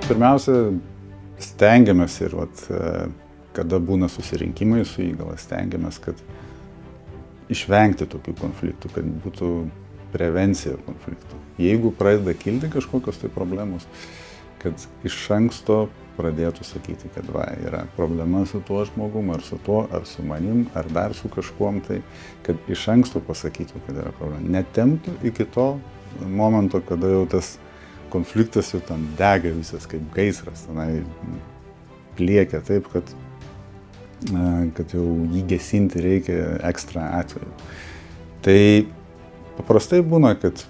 Pirmiausia, stengiamės ir kada būna susirinkimai su įgula, stengiamės, kad išvengti tokių konfliktų, kad būtų prevencija konfliktų. Jeigu pradeda kilti kažkokios tai problemos, kad iš anksto pradėtų sakyti, kad yra problema su tuo žmogum, ar su tuo, ar su manim, ar dar su kažkuom tai, kad iš anksto pasakytų, kad yra problema. Netemptų iki to momento, kada jau tas konfliktas jau ten dega visas kaip gaisras, tenai pliekia taip, kad jau jį gesinti reikia ekstra atveju. Tai paprastai būna, kad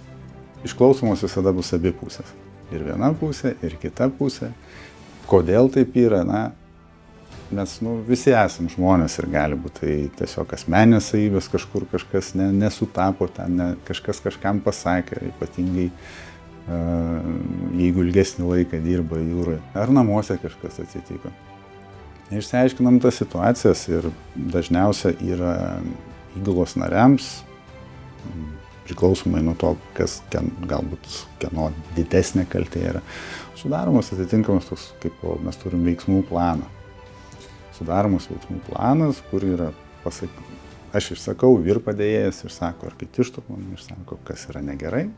išklausomos visada bus abi pusės. Ir viena pusė, ir kita pusė. Kodėl taip yra? Mes visi esam žmonės ir gali būti tai tiesiog asmeninės savybės, kažkur kažkas nesutapo, kažkas kažkam pasakė, ypatingai jeigu ilgesnį laiką dirba jūroje. Ar namuose kažkas atsitiko. Išsiaiškinam tas situacijas ir dažniausia yra įgulos nariams, priklausomai nuo to, kas galbūt kieno didesnė kaltė yra, sudaromas atitinkamas toks, kaip mes turim veiksmų planą. Sudaromas veiksmų planas, kur yra aš išsakau, vyr padėjėjas išsako, ar kiti šturmanai išsako, kas yra negerai.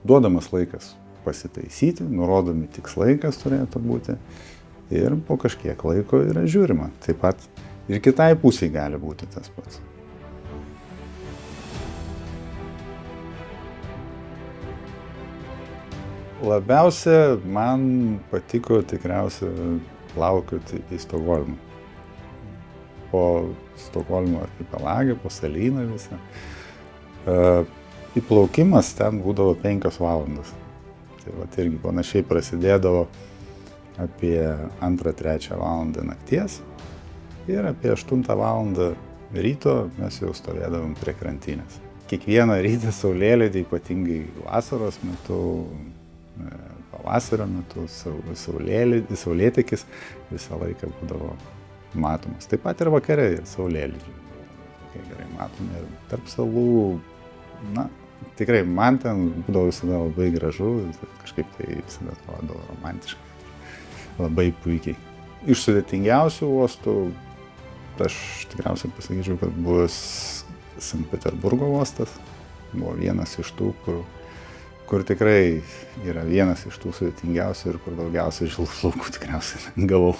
Duodamas laikas pasitaisyti, nurodomi tikslai, kas turėtų būti, ir po kažkiek laiko yra žiūrima. Taip pat ir kitai pusiai gali būti tas pats. Labiausia man patiko tikriausia plaukioti į Stokholmą. Po Stokholmo archipelagą, po salyną visą. Įplaukimas ten būdavo 5 valandas. Tai irgi panašiai prasidėdavo apie 2-3 valandą nakties ir apie 8 valandą ryto mes jau stovėdavom prie krantinės. Kiekvieną rytą saulėlydį, ypatingai vasaros metu, pavasario metu, saulėtekis visą laiką būdavo matomas. Taip pat ir vakare saulėlydžiai. Gerai matome ir tarp salų. Tikrai man ten būdavo visada labai gražu, kažkaip tai visada atrodo romantiškai, labai puikiai. Iš sudėtingiausių uostų, aš tikriausiai pasakyčiau, kad bus Sankt Peterburgo uostas. Buvo vienas iš tų, kur tikrai yra vienas iš tų sudėtingiausių ir kur daugiausiai žilų plaukų tikriausiai gavau.